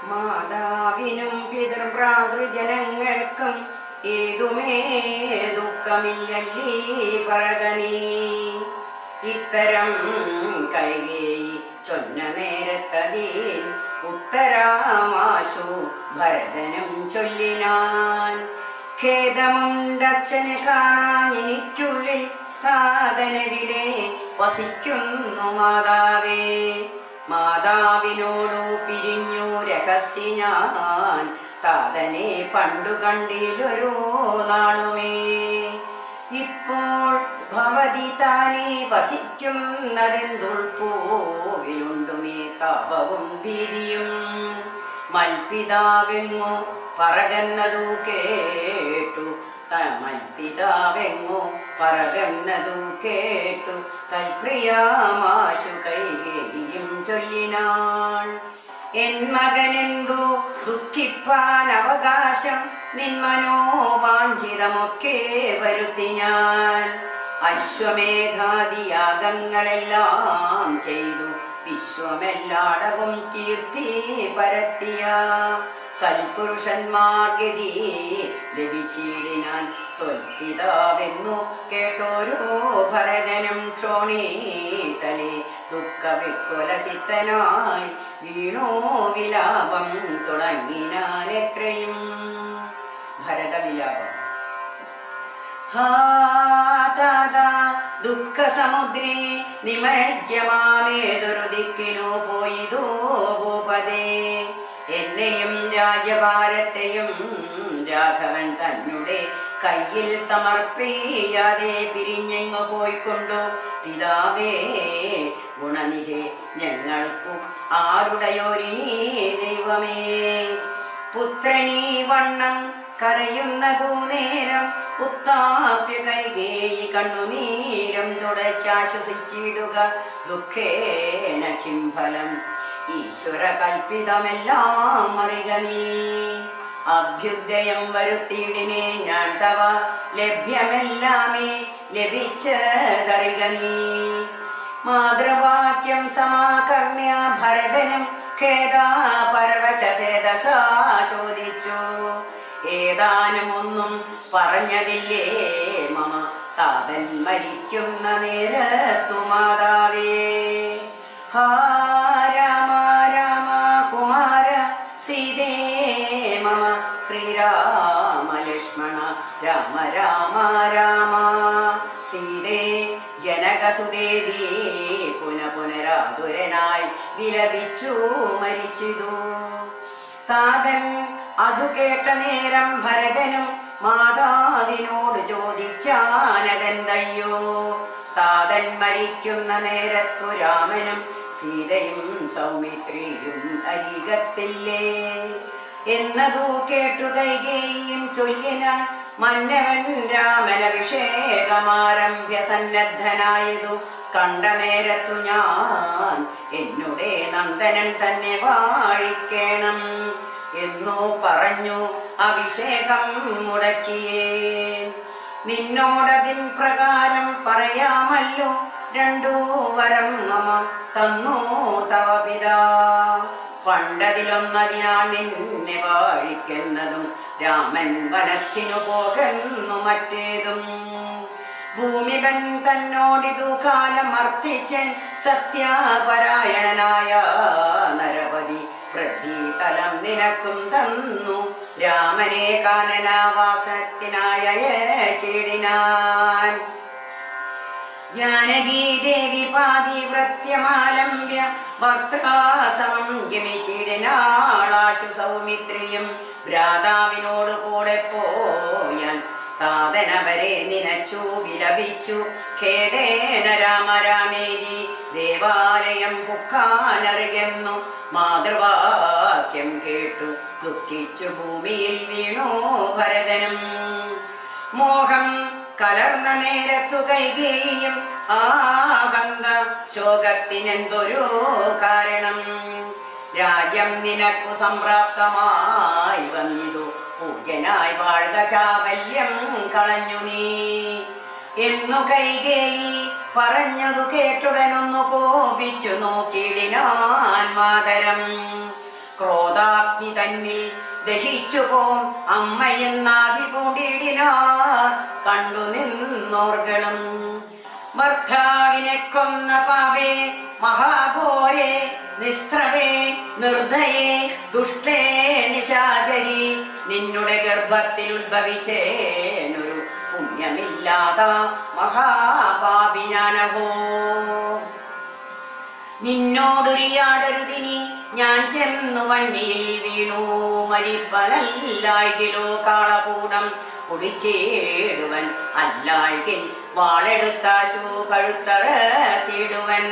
മാതാവിനും പിതൃഭ്രാതൃജനങ്ങൾക്കും ഏതുമേ ദുഃഖമില്ലല്ലീ പറകനീ. ഇത്തരം കൈകേയി ചൊന്ന നേരത്തതിൽ ഉത്തരാമാശു ഭരതനും ചൊല്ലിനാൻ. ഖേദമുണ്ടച്ഛനെ കാണാൻ എനിക്കുള്ളിൽ, സാധനവിലെ വസിക്കുന്നു മാതാവേ. മാതാവിനോടു പിരിഞ്ഞു രഹസ്യ ഞാൻ, താതനെ പണ്ടു കണ്ടിലൊരു നാളുമേ. ഇപ്പോൾ ഭവതി താനെ വസിക്കുന്നതെന്തുൾപ്പോവിലുണ്ടുമേ താപവും ഭീതിയും. മൽപിതാവെങ്ങോ പറകന്നതു കേട്ടു, മൽപിതാവെങ്ങോ പറകന്നതു കേട്ടു തൽപ്രിയാമാശു കൈകേയിയും ചൊല്ലിനാൾ. എൻ മകനെന്തോ ദുഃഖിപ്പാൻ അവകാശം, നിന്മനോവാഞ്ചിതമൊക്കെ വരുത്തി ഞാൻ. അശ്വമേധാദിയാഗങ്ങളെല്ലാം ചെയ്തു വിശ്വമെല്ലാടവും കീർത്തി പരത്തിയ സൽപുരുഷന്മാർഗതി ലഭിച്ചിടിനാൻ. തൊൽപിതാവെന്നു കേട്ടോരോ ഭരതനും ക്ഷോണീതലേ ദുഃഖവിക്കുലചിത്തനായി വീണോ വിലാപം തുടങ്ങിനാൻ എത്രയും. ഭരതവിലാപം. ദുഃഖസമുദ്രേ നിമജ്ജമാമേതൊരു ദിക്കിനു പോയിതോ ഭൂപതേ. എന്നെയും രാജഭാരത്തെയും രാഘവൻ തന്നെ കയ്യിൽ സമർപ്പിയാതെ പിരിഞ്ഞെങ്ങു പോയിക്കൊണ്ടു. പിതാവേ ഗുണനിധേ, ഞങ്ങൾക്കു ആരുടയോരിനീ ദൈവമേ. പുത്രനീ വണ്ണം കരയുന്നതു നേരം ഉത്താപ്യ കൈകേയി കണ്ണുനീരം തുടച്ചാശ്വസിച്ചിടുക. ദുഃഖേന കിം ഫലം, ഈശ്വര കൽപ്പിതമെല്ലാം അറിക നീ. അഭ്യുദയം വരുത്തിയിടിനെ ഞാൻ തവ, ലഭ്യമെല്ലാമേ ലഭിച്ചതറിക നീ. മാതൃവാക്യം സമാകർണ്യ ഭരതനും ഖേദാ പരവശചേതസാ ചോദിച്ചു. ഏതാനും ഒന്നും പറഞ്ഞതില്ലേ മമ താതൻ മരിക്കുന്ന നേരത്തു മാതാവേ. ഹാ രാമ രാമ കുമാര സീതേ മമ ശ്രീരാമ ലക്ഷ്മണ രാമ രാമ രാമ. സീതേ ജനകസുദേവി പുനരാതുരനായി വിലപിച്ചു മരിച്ചിതു. താതൻ അതു കേട്ട നേരം ഭരതനും മാതാവിനോട് ചോദിച്ചാനതെന്തയ്യോ. താതൻ മരിക്കുന്ന നേരത്തു രാമനും സീതയും സൗമിത്രിയും അരികത്തില്ലേ എന്നതു കേട്ടു കൈകേയിയും ചൊല്ലിനാൻ. മന്നവൻ രാമനഭിഷേകമാരംഭ്യ സന്നദ്ധനായതു കണ്ട നേരത്തു ഞാൻ എന്നുടെ നന്ദനൻ തന്നെ വാഴിക്കേണം എന്നു പറഞ്ഞു അഭിഷേകം മുടക്കിയേ. നിന്നോടതിൻ പ്രകാരം പറയാമല്ലോ, രണ്ടു വരം മമ തന്നു തവ പിതാ. പണ്ടതിലൊന്നതിനാൾ നിന്നെ വാഴിക്കുന്നതും രാമൻ വനത്തിനു പോകുന്നു മറ്റേതും. ഭൂമികൻ തന്നോടിതു കാലം അർത്ഥിച്ചൻ സത്യപരായണനായ നരപതി പ്രതിതലം നിനക്കും തന്നു. രാമനെ കാനനാവാസത്തിനായ ചീടിനാൻ. ജാനകീ ദേവി പാതിവ്രത്യമാലംബ്യ ഭർത്താസമം ഗമിച്ചിടിനാളാശു സൗമിത്രിയും. ഭ്രാതാവിനോട് കൂടെ പോയാൻ താതനവരെ നിനച്ചു വിലപിച്ചു. ഖേദേന രാമ രാമേരി ദേവാലയം പുക്കാനറിയുന്നു. മാതൃവാക്യം കേട്ടു ദുഃഖിച്ചു ഭൂമിയിൽ വീണു ഭരതനും. മോഹം കലർന്ന നേരത്തു കൈകേയിയും ആഹന്ത ശോകത്തിനെന്തൊരു കാരണം. രാജ്യം നിനക്കു സംപ്രാപ്തമായി വന്നിതു, പൂജനായി വാഴ്ക ചാവല്യം കളഞ്ഞു നീ എന്നു കൈകേയി പറഞ്ഞതു കേട്ടുടനൊന്നു കോപിച്ചു നോക്കിയിടിനാൻ മാതരം. ക്രോധാഗ്നി തന്നിൽ ദഹിച്ചു പോം അമ്മയെന്നാകി പൂണ്ടിടിനാർ കണ്ടു നിന്നോർകളും. ഭർത്താവിനെ കൊന്ന പാവേ മഹാഘോരേ നിസ്ത്രവേ നിർദ്ദയേ ദുഷ്ടേ നിശാചരി, നിന്നുടെ ഗർഭത്തിൽ ഉത്ഭവിച്ചേനൊരു പുണ്യമില്ലാത്ത മഹാപാപി ഞാനഹോ. നിന്നോടുരിയാടരുതിനി ഞാൻ ചെന്നു വന്നിയിൽ വീണു മരിപ്പനല്ലായിലോ കാളകൂടം കുടിച്ചേടുവൻ അല്ലായിൽ വാളെടുത്താശു കഴുത്തറത്തിടുവൻ.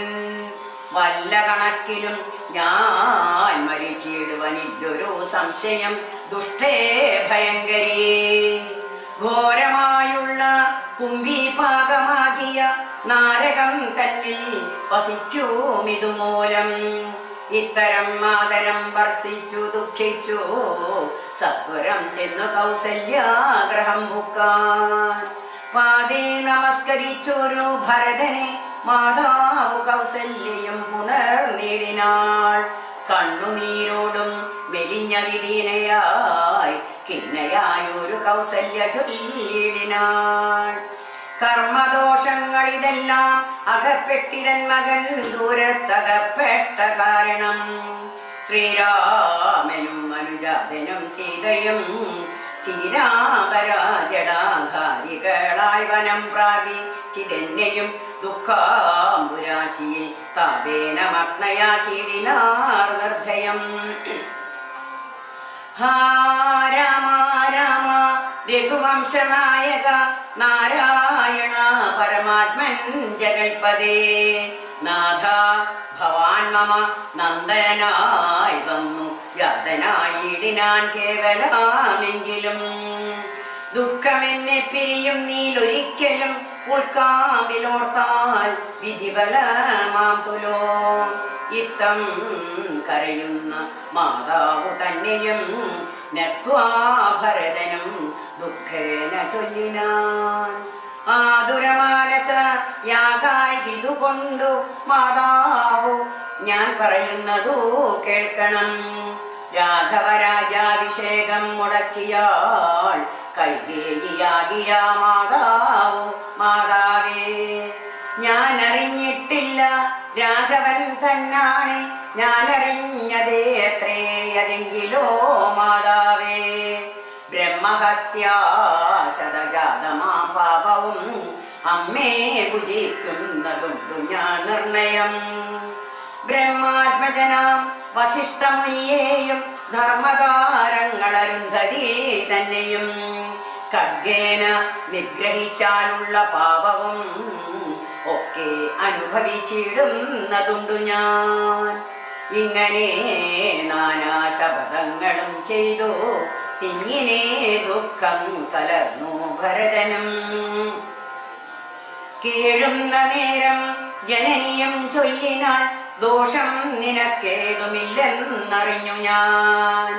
വല്ല കണക്കിലും ഞാൻ മരിച്ചിടുവനില്ലൊരു സംശയം ദുഷ്ടേ ഭയങ്കരിയേ. ഘോരമായുള്ള കുംഭീപാകമാകിയ നാരകം തന്നിൽ വസിക്കൂമിതുമൂലം. ഇത്തരം ആദരം വർഷിച്ചു ദുഃഖിച്ചു സത്വരം ചെന്നു കൗസല്യാഗ്രഹം മുക്കാൻ. പാദേ നമസ്കരിച്ചൊരു ഭരതനെ മാതാവ് കൗസല്യം പുനർനേടിനാൾ. കണ്ണുനീരോടും മെലിഞ്ഞതിദീനയായി കിന്നയായൊരു കൗസല്യ ചൊല്ലിടിനാൾ. കർമ്മദോഷങ്ങളിതെല്ലാം അകപ്പെട്ടിരൻ മകൻ ദൂരത്തകപ്പെട്ട കാരണം. ശ്രീരാമനും അനുജാതനും സീതയും ചീരാപരാജടാധാരികളായി വനം പ്രാപിച്ചിതെന്നെയും ദുഃഖാംബുരാശിയിൽ താപേന മഗ്നയാക്കിയിടിനാർ നിർഭയം. ഹാ രാമ രാമ രഘുവംശനായക നാരായണ പരമാത്മൻ ജഗൽപദേ. നാഥ ഭവാൻ മമ നന്ദനായി വന്നു ജാതനായിടിനാൻ കേവലമെങ്കിലും. ദുഃഖമെന്നെ പിരിയും നീലൊരിക്കലും ഉൾക്കാവിലോർത്താൽ വിധിബലമാം തുലോ. ഇത്തം കരയുന്ന മാതാവു തന്നെയും നത്വാ ഭരതനും ദുഃഖേന ചൊല്ലിനാൻ. ആതുരമാനസ യാഗായി ഇതുകൊണ്ടു മാതാവു ഞാൻ പറയുന്നതു കേൾക്കണം. രാഘവരാജാഭിഷേകം മുടക്കിയാൾ കൈകേയിയാകിയ മാതാവു മാതാവേ. ഞാൻ അറിഞ്ഞിട്ടില്ല രാഘവൻ തന്നാണ്, ഞാനറിഞ്ഞതേ എത്രേ അതെങ്കിലോ മാതാവേ. ബ്രഹ്മഹത്യാ ശതജാതമാ പാപവും അമ്മേ ഭുജിക്കുന്നതുണ്ടു ഞാൻ നിർണയം. ബ്രഹ്മാത്മജനാം വസിഷ്ഠമുനിയെയും ധർമ്മകാരങ്ങളരുന്ധതി തന്നെയും ഖഡ്ഗേന നിഗ്രഹിച്ചാലുള്ള പാപവും ഒക്കെ അനുഭവിച്ചിടുന്നതുണ്ടു ഞാൻ. ഇങ്ങനെ നാനാ ശപഥങ്ങളും ചെയ്തു തിങ്ങിനെ ദുഃഖം കലർന്നു ഭരതനും. കേഴുന്ന നേരം ജനനിയും ചൊല്ലിനാൾ ദോഷം നിനക്കേതുമില്ലെന്നറിഞ്ഞു ഞാൻ.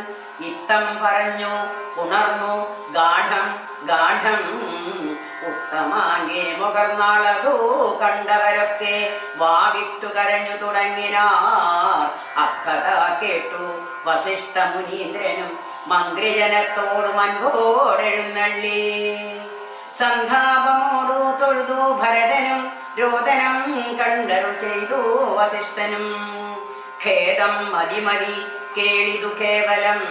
ഇത്തം പറഞ്ഞു ഉണർന്നു ഗാഠം ഗാഠം ഉത്തമാങ്കേ മുകർന്നാളതു കണ്ടവരൊക്കെ വാവിട്ടു കരഞ്ഞു തുടങ്ങിനാർ. അക്കഥ കേട്ടു വസിഷ്ഠ മുനീന്ദ്രനും മന്ത്രിജനത്തോടും അൻപോടെഴുന്നള്ളി. സന്താപമോടു തൊഴുതു ഭരതനും രോദനം കണ്ടരുൾ ചെയ്തു വസിഷ്ഠനും. ഖേദം മതിമതി കേളിതു കേവലം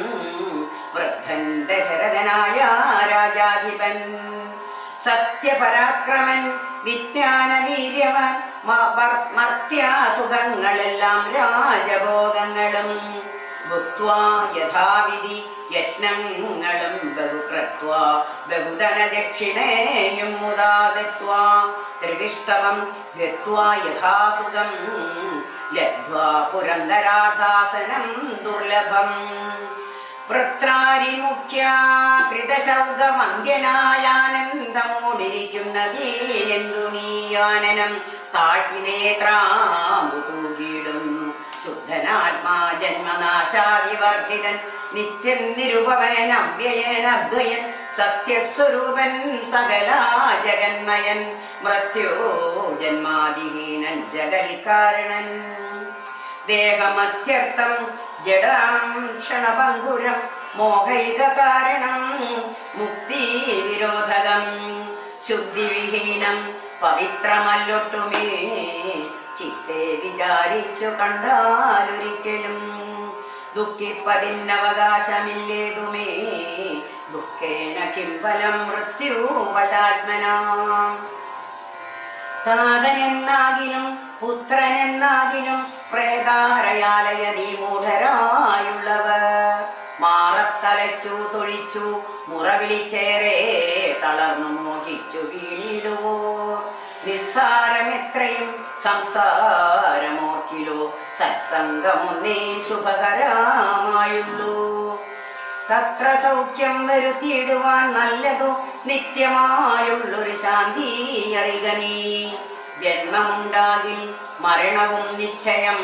വൃദ്ധൻ ദശരഥനായ രാജാധിപൻ. സത്യപരാക്രമൻ വിജ്ഞാനവീര്യവൻ മർത്യാസുഖങ്ങളെല്ലാം രാജഭോഗങ്ങളും ഭുക്ത്വാ യഥാവിധി യജ്ഞങ്ങളും ബഹുകൃത്വാ ബഹുധന ദക്ഷിണേയും മുദാദിത്വാ ത്രിവിഷ്ടവം ഗത്വാ യഥാസുഖം ലബ്ധ്വാ പുരന്ദരാധാസനം ദുർലഭം. വൃത്രാരിമുഖ്യാ കൃതശൗകമന്യനായാനന്ദമോടിരിക്കുന്നതീനെന്തു നീയാനനം താഴ്ത്തി നേത്രാമ്പു തൂകിയിടുന്നു. ശുദ്ധനാത്മാ ജന്മനാശാദിവർജിതൻ നിത്യൻ നിരുപവൻ അവ്യയൻ അദ്വയൻ സത്യസ്വരൂപൻ സകലാ ജഗന്മയൻ മൃത്യോ ജന്മാദിഹീനൻ ജഗൽകാരണൻ. ദേഹമത്യർത്ഥം ജഡാം ക്ഷണഭംഗുരം മോഹൈക കാരണം മുക്തി വിരോധകം ശുദ്ധിവിഹീനം പവിത്രമല്ലൊട്ടുമേ ചിത്തെ വിചാരിച്ചു കണ്ടാലൊരിക്കലും ദുഃഖിപ്പതിന്നവകാശമില്ലേതുമേ ദുഃഖേന കിംബലം മൃത്യുവശാത്മനാം താതനെന്നാകിലും പുത്രനെന്നാകിലും പ്രേതാരയാലയ നീ മൂഢരായുള്ളവർ മാറത്തലച്ചു തൊഴിച്ചു മുറവിളിച്ചേറെ തളർന്നു മോഹിച്ചു വീണിടുവോ നിസ്സാരമെത്രയും സംസാരമോർക്കിലോ സത്സംഗമൊന്നേ ശുഭകരമായുള്ളൂ തത്ര സൗഖ്യം വരുത്തിയിടുവാൻ നല്ലതോ നിത്യമായുള്ളൊരു ശാന്തി അറിക നീ ജന്മമുണ്ടാകിൽ മരണവും നിശ്ചയം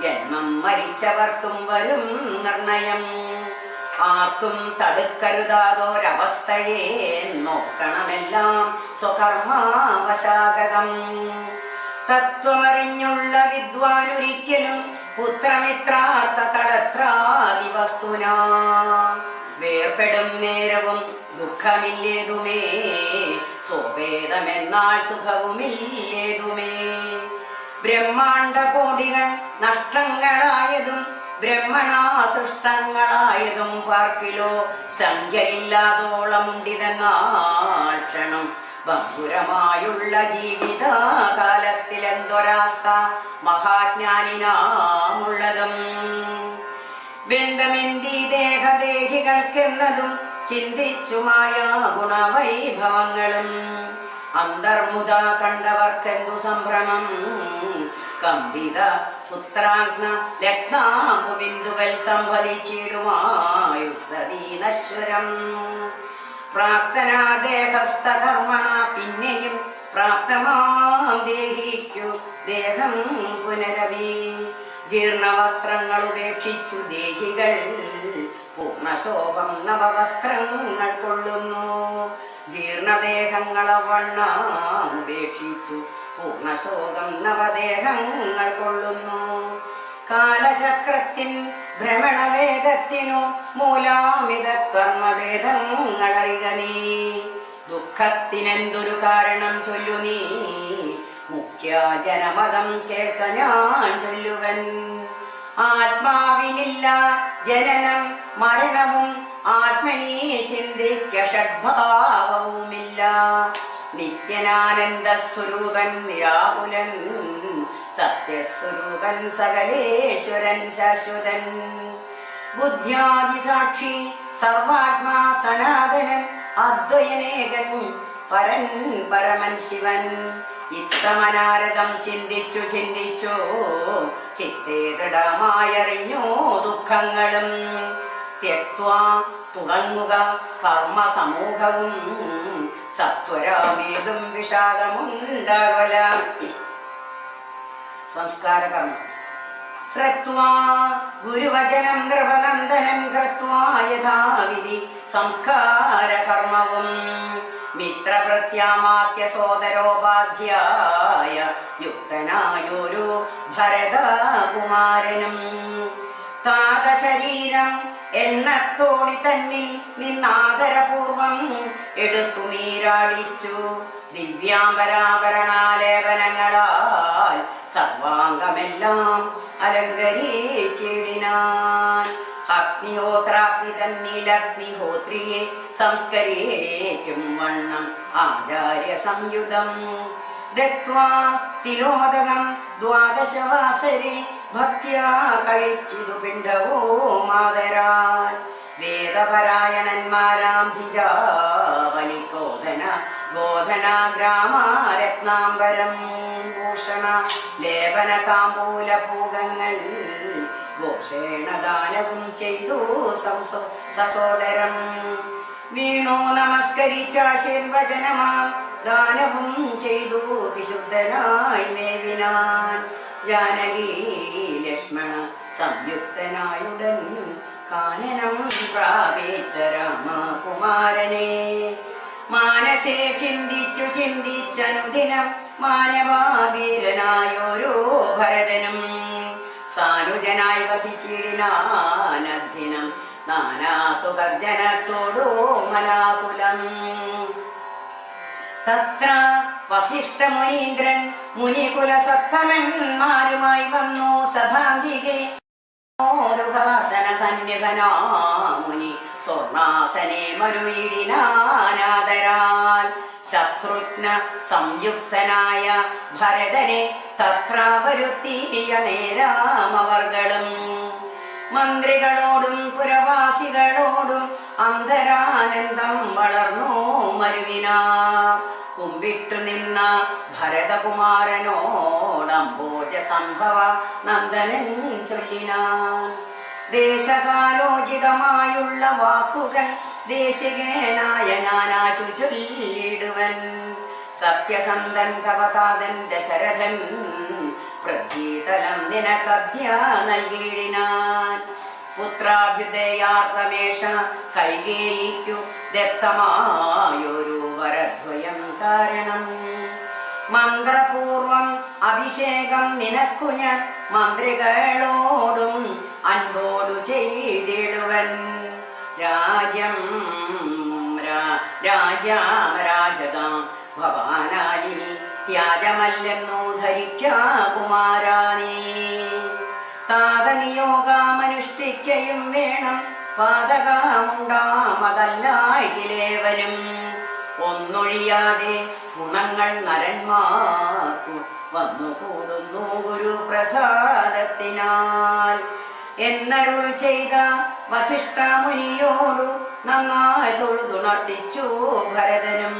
ജന്മം മരിച്ചവർക്കും വരും നിർണയം ആർക്കും തടുക്കരുതാതൊരവസ്ഥയെ നോക്കണമെല്ലാം സ്വകർമാവശാഗതം തത്വമറിഞ്ഞുള്ള വിദ്വാനൊരിക്കലും പുത്രമിത്രാർത്ഥ തടത്രാദി വസ്തുന വേർപെടും നേരവും ദുഃഖമില്ലേതുമേ സ്വവേദമെന്നാൽ സുഖവുമില്ലേതുമേ ബ്രഹ്മാണ്ട കോടികൾ നഷ്ടങ്ങളായതും ബ്രഹ്മണാ സൃഷ്ടങ്ങളായതും പാർക്കിലോ സംഖ്യയില്ലാതോളമുണ്ടിതെന്നാൾ ക്ഷണം ബഹുരമായുള്ള ജീവിതകാലത്തിലെന്തൊരാസ്ഥ മഹാജ്ഞാനിനാമുള്ളതും ബന്ധമെന്തി ദേഹദേഹികൾക്കെന്നതും ചിന്തിച്ചുമായ ഗുണവൈഭവങ്ങളും അന്തർമുത കണ്ടവർക്കെന്തു സംഭ്രമം കമ്പിത പുത്രാഗ്ന ലഗ്നാബിന്ദുകൾ സംഭരിച്ചിടുമായുസദീനശ്വരം പ്രാപ്തനാ ദേഹസ്ഥകർമ്മണ പിന്നെയും പ്രാപ്തമാം ദേഹിക്കു ദേഹം പുനരവി ജീർണവസ്ത്രങ്ങൾ ഉപേക്ഷിച്ചു ദേഹികൾ പൂർണ്ണശോഭം നവവസ്ത്രങ്ങൾ കൊള്ളുന്നു ജീർണദേഹങ്ങളവണ്ണം ഉപേക്ഷിച്ചു പൂർണ്ണശോകം നവദേഹങ്ങൾ കൊള്ളുന്നു കാലചക്രത്തിൻ ഭ്രമണവേഗത്തിനു മൂലാമിത കർമ്മഭേദങ്ങളറിക നീ ദുഃഖത്തിനെന്തൊരു കാരണം ചൊല്ലു നീ മുഖ്യ ജനമതം കേൾക്ക ഞാൻ ചൊല്ലുവൻ ആത്മാവിനില്ല ജനനം മരണവും ആത്മനീ ചിന്തിക്ക ഷഡ്ഭാവവുമില്ല നിത്യനാനന്ദ സ്വരൂപൻ നിരാകുലൻ സത്യസ്വരൂപൻ സകലേശ്വരൻ ശാശ്വതൻ ബുദ്ധ്യാദിസാക്ഷി സർവാത്മാ സനാതനൻ അദ്വയനേകൻ പരൻ പരമൻ ശിവൻ ഇത്തമനാരദം ചിന്തിച്ചു ചിന്തിച്ചു ചിത്തേ ദൃഢമായറിഞ്ഞു ദുഃഖങ്ങളും ത്യക്വാ തുടങ്ങുക കർമ്മ സമൂഹവും സത്വരാമേതും വിഷാദമുണ്ടാകല സംസ്കാരകർമ്മം ശ്രത്വാ ഗുരുവചനം നൃപനന്ദനം കൃത്വാ യഥാവിധി സംസ്കാരകർമ്മവും മിത്രപ്രത്യാമാത്യ സോദരോപാധ്യായ യുക്തനായൊരു ഭരതകുമാരനും താതശരീരം എണ്ണത്തോണി തന്നിൽ നിന്നാദരപൂർവം എടുത്തു നീരാടിച്ചു ദിവ്യാംബരാഭരണാലേപനങ്ങളാൽ സർവാംഗമെല്ലാം അലങ്കരിച്ചിടിനാൻ അഗ്നിഹോത്രാഗ്നി തന്നീലഗ്നിഹോത്രിയെ സംസ്കരിക്കും വണ്ണം ആചാര്യ സംയുതം ദത്വാ തിലോദകം ദ്വാദശവാസരെ ഭക്ത്യാ കഴിച്ചിതു പിണ്ഡവോ മാതരാൽ വേദപരായണന്മാരാം ധിജാവലികോധന ബോധന ഗ്രാമാരത്നാംബരം ഭൂഷണ ലേപന താമ്പൂല ഭൂഗങ്ങൾ ഘോഷേണ ദാനവും ചെയ്തു സസോദരം വീണു നമസ്കരിച്ചാശീർവചനമാം ദാനവും ചെയ്തു വിശുദ്ധനായി മേവിനാൻ ജാനകി ലക്ഷ്മണ സംയുക്തനായുടൻ കാനനം പ്രാപിച്ച രാമകുമാരനെ മാനസേ ചിന്തിച്ചു ചിന്തിച്ചനുദിനം മാനവാവീരനായോരോ ഭരതനും സാനുജ മൗനനായി വസിച്ചിടിനാനദ്ദിനം നാനാസുഖജനത്തോടു മലാകുലം. തത്ര വസിഷ്ഠമുനീന്ദ്രൻ മുനികുലസത്തമന്മാരുമായി വന്നു സഭാന്തികെ. ോരുഹാസന സന്നിധനാമുനി സ്വർണാസനെ മരുയിടിനാനാദരാൽ. ശത്രുഘ്ന സംയുക്തനായ ഭരതനെ തത്ര വരുത്തിയ നേരാമവർകളും മന്ത്രികളോടും പുരവാസികളോടും അന്തരാനന്ദം വളർന്നു മരുവിനാ. കുമ്പിട്ടു നിന്ന ഭരതകുമാരനോടംബോജ സംഭവ നന്ദനൻ ചൊല്ലിനാൻ. ദേശകാലോചിതമായുള്ള വാക്കുകൾ ദേശികേനായ ഞാനാശു ചൊല്ലിടുവൻ. സത്യസന്ധൻ കവതാതൻ ദശരഥൻ പൃഥ്വീതലം നിനക്കദ്യ നൽകിയിടിനാൻ. പുത്രാഭ്യുദയാർത്ഥമേഷ കൈകേയിക്കു ദത്തമായൊരു വരദ്വയം കാരണം. മന്ത്രപൂർവം അഭിഷേകം നിനക്കു ഞാൻ മന്ത്രികളോടും അൻപോടു ചെയ്തിടുവൻ. രാജം രാജാം ഭവാനാലിനി ത്യാജമല്ലെന്നു ധരിക്കാ കുമാരാനീ. താതനിയോഗമനുഷ്ഠിക്കയും വേണം പാതകമുണ്ടാമതല്ലായിലേവനും. ഒന്നൊഴിയാതെ ഗുണങ്ങൾ നരന്മാർക്കു വന്നുകൂടുന്നു ഗുരുപ്രസാദത്തിനാൽ എന്നരുൾ ചെയ്ത വസിഷ്ഠമുനിയോടു നന്നായി തൊഴുതുണർത്തിച്ചു ഭരതനും.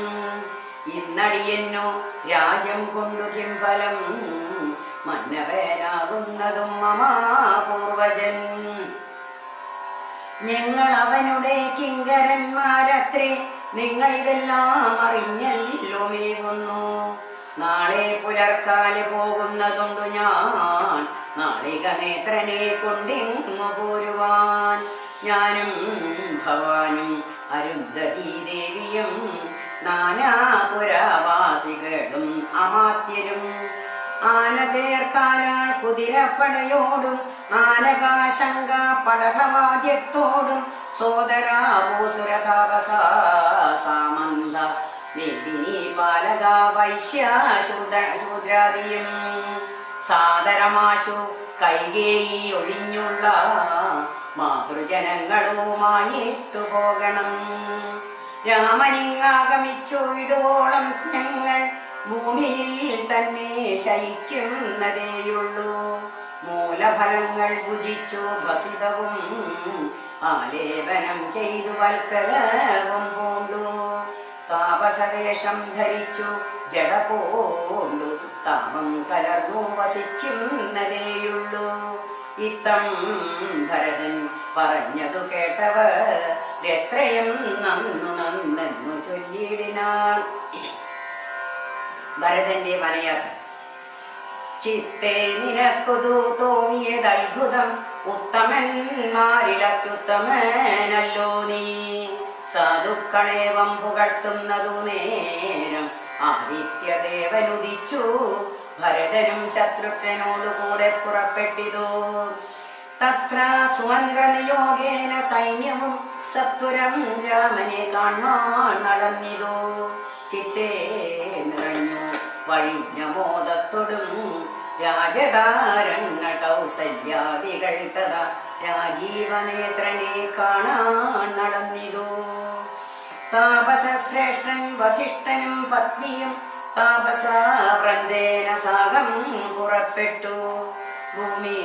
ഇന്നടിയെന്നു രാജ്യം കൊണ്ടു കിംഫലം മന്നവനാകുന്നതും മമാപൂർവജൻ. ഞങ്ങൾ അവനുടെ കിങ്കരന്മാരത്രേ, നിങ്ങളിതെല്ലാം അറിഞ്ഞല്ലോ മേകുന്നു. നാളെ പുലർക്കാല് പോകുന്നതുണ്ടു ഞാൻ നാളിക നേത്രനെ കൊണ്ടിങ്ങു പോരുവാൻ. ഞാനും ഭവാനും അരുന്ധതീ ദേവിയും നാനാപുരവാസികളും അമാത്യരും ആനതേർക്കാനാൾ കുതിരപ്പടയോടും ആനകാശങ്ക പടകവാദ്യത്തോടും സോദരാഭൂസുരതാപസ സാമന്ത വേദിനി ബാലക വൈശ്യശൂദ്രാദിയും സാദരമാശു കൈകേയി ഒഴിഞ്ഞുള്ള മാതൃജനങ്ങളുമായിട്ടു പോകണം. രാമനിങ്ങാഗമിച്ചു വിടുവോളം ഞങ്ങൾ ഭൂമിയിൽ തന്നെ ശയിക്കുന്നതേയുള്ളൂ. മൂലഫലങ്ങൾ ഭുജിച്ചു ഭസിതവും ആലേപനം ചെയ്തു വൽക്കലവും പൂണ്ടു. താപസവേഷം ധരിച്ചു ജട പൂണ്ടു താപം കലർന്നു വസിക്കുന്നതേയുള്ളൂ. ഇത്തം ഭരതൻ പറഞ്ഞതു കേട്ടവർ എത്രയും നന്നെന്നു ചൊല്ലിയിടിനാൻ. ഭരതന്റെ വനയാത്ര. ചിത്തേ നിനക്കുതു തോന്നിയതത്ഭുതം, ഉത്തമന്മാരിലത്യുത്തമനല്ലോ നീ. സാധുക്കളെ വമ്പുകട്ടുന്നതു നേരം ആദിത്യദേവനുദിച്ചു. ഭരതനും ശത്രുഘ്നോടുകൂടെ പുറപ്പെട്ടിതു. തത്ര സുമന്ത്രനിയോഗേന സൈന്യവും സത്വരം രാമനെ കാണാൻ നടന്നിതു. ചിത്തേ നിറഞ്ഞു വഴിഞ്ഞ മോദത്തോടും രാജതാരങ്ങൾ കൗസല്യാദികൾ തഥാ രാജീവനേത്രനെ കാണാൻ നടന്നിതു. താപസശ്രേഷ്ഠൻ വസിഷ്ഠനും പത്നിയും താപസവൃന്ദേന സാഗം പുറപ്പെട്ടു. ഭൂമി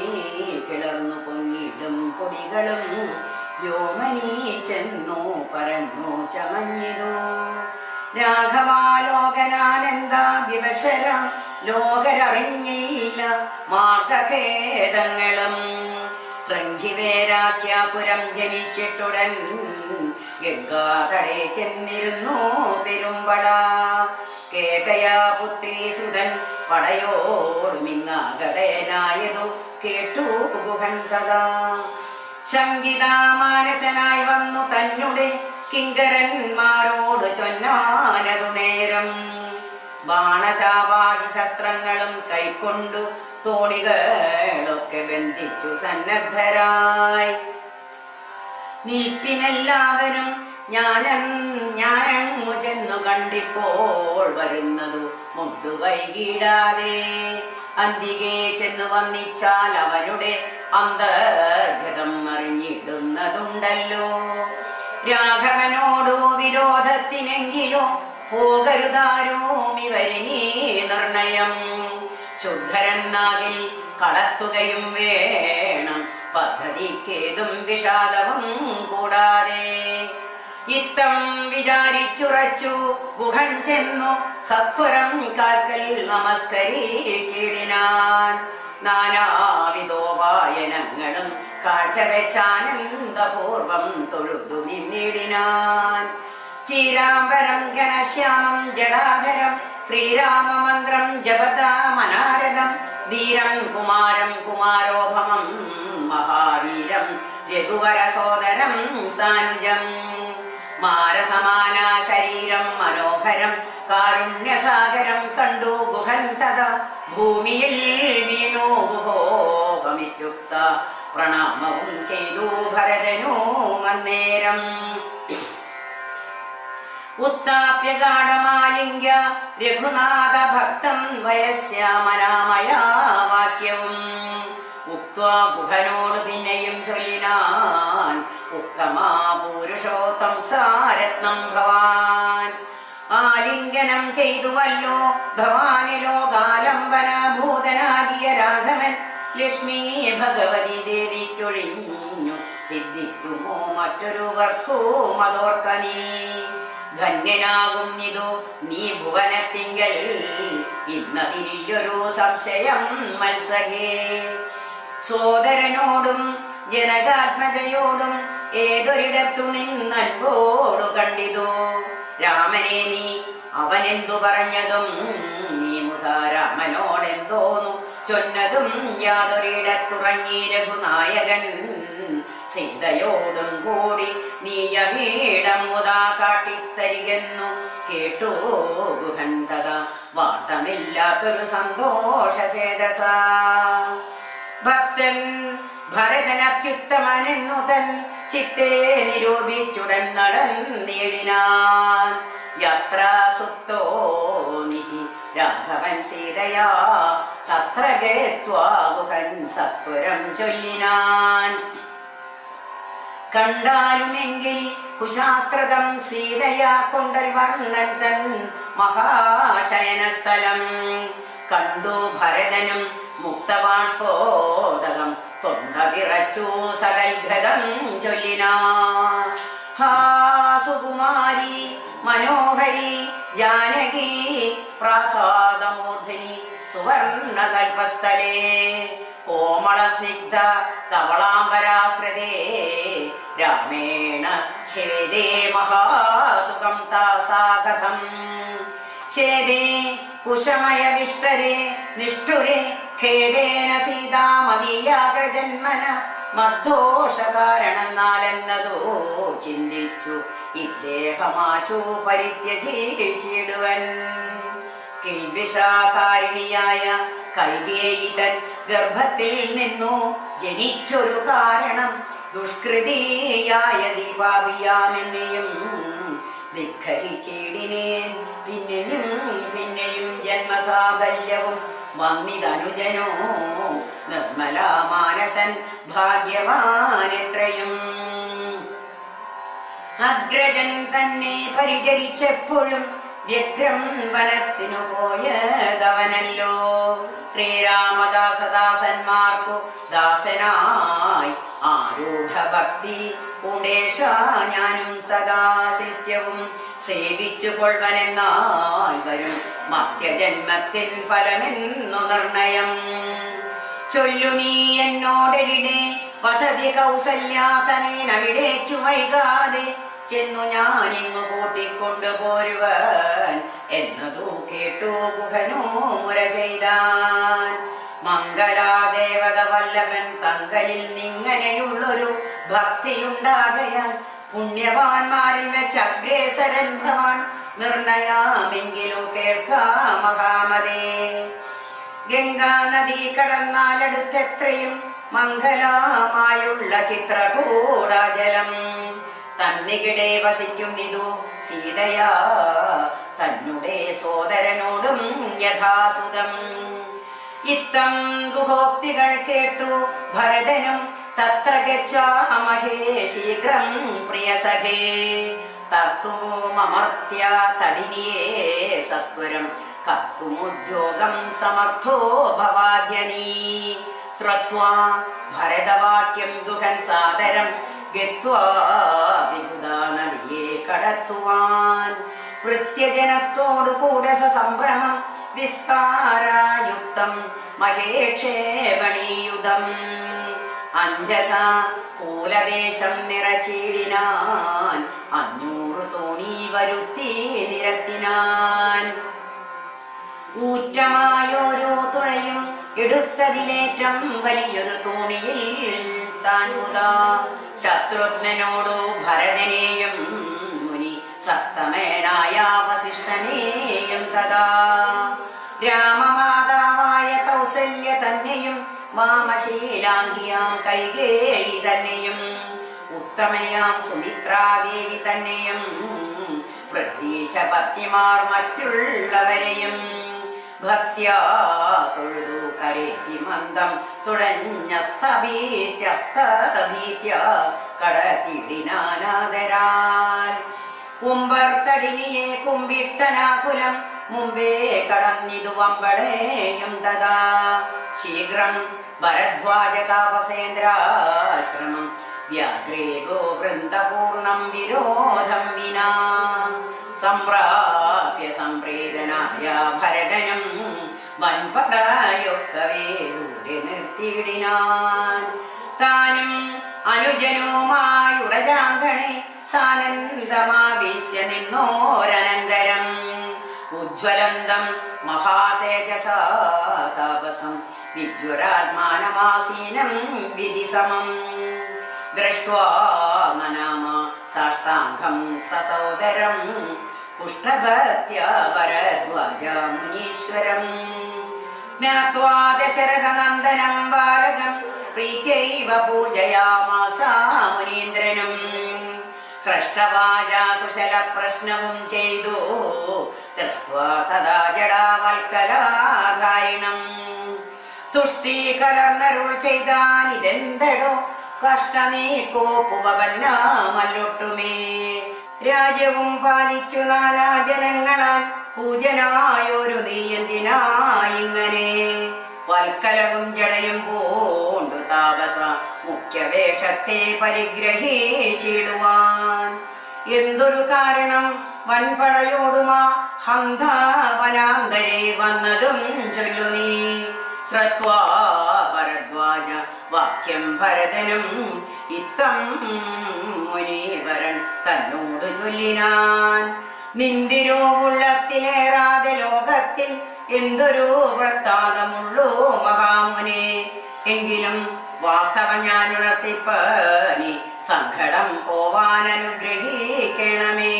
കിളർന്നു പൊങ്ങിടും കൊടികളും വ്യോമനി ചെന്നു പരന്നു ചമഞ്ഞിതു. രാഘവാലോകനാനന്ദ വിവശര ലോകരറിഞ്ഞില്ല മാർഗഭേദങ്ങളും. ശൃംഖിവേരാഖ്യാപുരം ജനിച്ചിട്ടുടൻ ഗംഗാതടേ ചെന്നിരുന്നു പെരുമ്പട. കേകയാപുത്രീ സുതൻ പടയോടുമിങ്ങാകടേനായതു കേട്ടു ഗുഹൻ കഥാ. ശങ്കിതാമാനസനായി വന്നു തന്നെ കിങ്കരന്മാരോട് ചൊന്നാനതു നേരം. ബാണചാപാദി ശസ്ത്രങ്ങളും കൈക്കൊണ്ടു തോണികളൊക്കെ ബന്ധിച്ചു സന്നദ്ധരായി നിൽപ്പിനെല്ലാവരും ഞാനങ്ങു ചെന്നു കണ്ടിപ്പോൾ വരുന്നതു മുട്ടു വൈകിടാതെ അന്തികെ ചെന്നു വന്നിച്ചാൽ അവരുടെ അന്തർഗതം അറിഞ്ഞിടുന്നതുണ്ടല്ലോ. രാഘവനോടു വിരോധത്തിനെങ്കിലോ പോകരുതാരും ഇവരിനീ നിർണയം. ശുദ്ധരെന്നാകിൽ കളത്തുകയും വേണം, പദ്ധതിക്കേതും വിഷാദവും കൂടാതെ. ഇത്തം വിചാരിച്ചുറച്ചു ഗുഹൻ ചെന്നു സത്വരം കാൽക്കൽ നമസ്കരിച്ചിടിനാൻ. നാനാവിധോപായനങ്ങളും കാഴ്ചവെച്ചാനന്ദപൂർവം തൊഴുതു നിന്നിടിനാൻ. ചീരാംബരം ഘനശ്യാമം ജടാധരം ശ്രീരാമമന്ത്രം ജപതാമനാരദം ധീരം കുമാരം കുമാരോഭമം മഹാവീരം രഘുവരസോദരം സാനുജം. മാരസമാന ശരീരം മനോഹരം കാരുണ്യസാഗരം കണ്ടു ഗുഹൻ തഥ ഭൂമിയിൽ വീണു ഗുഹോപമിത്യുക്ത പ്രണാമവും ചെയ്തു ഭരതനു അന്നേരം. ഉത്താപ്യ ഗാഢമാലിംഗ്യ രഘുനാഥ ഭക്തം വയസ്യാമനാമയാ വാക്യവും ഉക്ത്വാ ഗുഹനോട് പിന്നെയും ചൊല്ലിനാൻ. ഉത്തമാ പുരുഷോത്തം സാരത്നം ഭവാൻ ആലിംഗനം ചെയ്തുവല്ലോ ഭവാനി ലോകാലംബന ഭൂതനാകിയ രാഘവൻ. ലക്ഷ്മി ഭഗവതി ദേവിക്കൊഴിഞ്ഞു സിദ്ധിക്കുമോ മറ്റൊരുവർക്കും അതോർക്കനീ. ധന്യനാകും ഇതു നീ ഭുവനത്തിങ്കൽ ഇന്നതിനില്ലൊരു സംശയം മത്സഹേ. സോദരനോടും ജനകാത്മജയോടും ഏതൊരിടത്തു നിന്നൻപോടു കണ്ടിതു. രാമനെ നീ അവനെന്തു പറഞ്ഞതും നീ മുതാ രാമനോടെന്തോന്നു ചൊന്നതും യാതൊരിടത്തുറങ്ങി രഘുനായകൻ. സീതയോടും കൂടി നീയമീടം മുതാ കാട്ടിത്തരികെന്നു കേട്ടു ഗുഹൻ തഥാ വാട്ടമില്ലാത്തൊരു സന്തോഷചേതസ. ഭക്തൻ ഭരതൻ അത്യുത്തമനെന്നു തൻ ചിത്തേ നിരൂപിച്ചുടൻ നടന്നേടിനാൻ. യാത്രാസുത്തോ നിശി രാഘവൻ സീതയാ തത്ര ഗത്വാ ഗുഹൻ സത്വരം ചൊല്ലിനാൻ. കണ്ടാലുമെങ്കിൽ കുശാസ്ത്രതം സീതയാ കൊണ്ടൽ വർണ്ണൻ തൻ മഹാശയനസ്ഥലം. കണ്ടു ഭരതനും മുക്തബാഷ്പോദകം തൊണ്ട വിറച്ചു സകൽഘതം ചൊല്ലിനാൻ. ഹാ സുകുമാരി മനോഹരി ജാനകി പ്രാസാദമൂർധിനി സുവർണകൽപസ്ഥലേ കോമള സ്നിഗ്ധ ധവളാംബരാശ്രിതേ രാമേണ ഛേദേ മഹാസുഖം താസാകഥം. ഛേദേ കുശമയ വിഷ്ടരേ നിഷ്ഠുരേ ഖേദേന സീതാമതീയാഗ്രജന്മന മദ്ദോഷകാരണം നാലെന്നതോ ചിന്തിച്ചു ഇദ്ദേഹമാശു പരിത്യജിച്ചിടുവൻ. കിൽബിഷാകാരിണിയായ കൈകേയി തൻ ഗർഭത്തിൽ നിന്നു ജനിച്ചൊരു കാരണം ദുഷ്കൃതിയായ ദീപാവിയാമെന്നെയും ധിക്കരിച്ചിടിനേൻ. പിന്നെയും പിന്നെയും ജന്മസാഫല്യവും വന്നിതനുജനോ നിർമ്മലാമാനസൻ ഭാഗ്യവാനെത്രയും. അഗ്രജൻ തന്നെ പരിചരിച്ചെപ്പോഴും വ്യഗ്രം വനത്തിനു പോയതവനല്ലോ. ശ്രീരാമദാസദാസന്മാർക്കു ദാസനായി ആരൂഢ ഭക്തി ഉടേശ ഞാനും സദാ നിത്യവും സേവിച്ചു കൊള്ളുവനെന്നാൽ വരും മധ്യജന്മത്തിൻ ഫലമെന്നു നിർണയം. ചൊല്ലു നീ എന്നോടെവിടെ വസതി കൗസല്യാതനേനവിടേക്കു വൈകാതെ ചെന്നു ഞാനിങ്ങു കൂട്ടിക്കൊണ്ടു പോരുവൻ എന്നതു കേട്ടു ഗുഹനോ മുര ചെയ്താൻ. മംഗലാദേവത വല്ലഭൻ തങ്കലിൽ നിങ്ങനെയുള്ളൊരു ഭക്തിയുണ്ടാകയാൽ പുണ്യവാന്മാരിൽ വെച്ച് അഗ്രേസരൻ ഭവാൻ നിർണയാമെങ്കിലും കേൾക്കാ മഹാമതേ. ഗംഗാ നദി കടന്നാലടുത്തെത്രയും മംഗലമായുള്ള ചിത്രകൂടാജലം തന്നികിടെ വസിക്കുന്നിതു സീതയാ തന്നെ സോദരനോടും യഥാസുതം. ഇത്തം ഗുഹോക്തികൾ കേട്ടു ഭരതനും തത്ര ഗച്ഛാമഹേ ശീഘ്രം പ്രിയസഖേ തർത്തുമമർത്യ തടിനിയേ സത്വരം കർത്തുമുദ്യോഗം സമർത്ഥോ ഭവാദ്യനീ. ശ്രുത്വാ ഭരതവാക്യം ദുഃഖൻ സാദരം ഗത്വാ വിബുധാ നദിയെ കടത്തുവാൻ. വൃത്യജനത്തോടു കൂടെ സംഭ്രമം വിസ്താരായുക്തം മഹേക്ഷേപണീയുധം. അഞ്ജസ കൂലദേശം നിറച്ചീടിനാൻ 500 തോണി വരുത്തി നിരത്തിനാൻ. ഊറ്റമായോരോ തുഴയും എടുത്തതിലേറ്റം വലിയൊരു തോണിയിൽ താൻ മുതാ ശത്രുഘ്നനോടു ഭരതനെയും മുനി സപ്തമേനായ വസിഷ്ഠനെയും തഥാ രാമമാതാവായ കൗസല്യ തന്നെയും വാമശീലാംഗിയാം കൈകേയി തന്നെയും ഉത്തമയാം സുമിത്രാദേവി തന്നെയും പ്രതീശപത്നിമാർ മറ്റുള്ളവരെയും ഭക്ത്യാ തൊഴുതു കരേറ്റി മന്ദം തുടഞ്ഞസ്തഭീത്യസ്തഭീത്യ കടത്തിടിനാനാദരാൽ. കുംഭർത്തടിനിയെ കുമ്പിട്ടനാകുലം മുമ്പേ കടന്നിതു വമ്പടേയും തഥാ ശീഘ്രം ഭരദ്വാജ താപസേന്ദ്രാശ്രമം വ്യാഗ്രേകോ വൃന്ദപൂർണം വിരോധം വിനാ. സംപ്രാപ്യ സംപ്രീതനായ ഭരതനും വൻപടയൊക്കവേ ദൂരെ നിർത്തിയിടിനാൻ. താനും അനുജനുമായുടജാങ്കണെ സാനന്ദമാവിശ്യ നിന്നോരനന്തരം ഉജ്ജ്വലന്തം മഹാതേജസാ താപസം വിജ്വരാത്മാനമാസീനം വിധിസമം. ദൃഷ്ട്വാ നനാമ സാഷ്ടാംഗം സസോദരം പുഷ്ടഭക്ത്യാ ഭരദ്വാജ മുനീശ്വരം. ജ്ഞാത്വാ ദശരഥനന്ദനം ബാലകം പ്രീത്യൈവ പൂജയാമാസ മുനീന്ദ്രനും. ഹ്രഷ്ടവാചാ കുശല പ്രശ്നവും ചെയ്തു ദൃഷ്ട്വാ തഥാ ജടാവൽക്കലാകാരിണം. തുഷ്ടീകലർന്നരുൾ ചെയ്താനിതെന്തടോ കഷ്ടമേ കോപ്പുവന്നാമല്ലൊട്ടുമേ. രാജ്യവും പാലിച്ചു നാനാജനങ്ങളാൽ പൂജനായൊരു നീ എന്തിനായിങ്ങനെ വൽക്കലവും ജടയും പൂണ്ടു താപസ മുഖ്യവേഷത്തെ പരിഗ്രഹിച്ചിടുവാൻ. എന്തൊരു കാരണം വൻപടയോടുമാ ഹന്താവനാന്തരെ വന്നതും ചൊല്ലു നീ. ശ്രുത്വാ ഭരദ്വാജ വാക്യം ഭരതനും ഇത്തം മുനീവരൻ തന്നോട് ചൊല്ലിനാൻ. നിന്തിരോ ഉള്ളത്തിലേറാതെ ലോകത്തിൽ എന്തൊരു വൃത്താന്തമുള്ളൂ മഹാമുനെ. എങ്കിലും വാസ്തവം ഞാനുണർത്തിപ്പനി സങ്കടം പോവാൻ അനുഗ്രഹിക്കണമേ.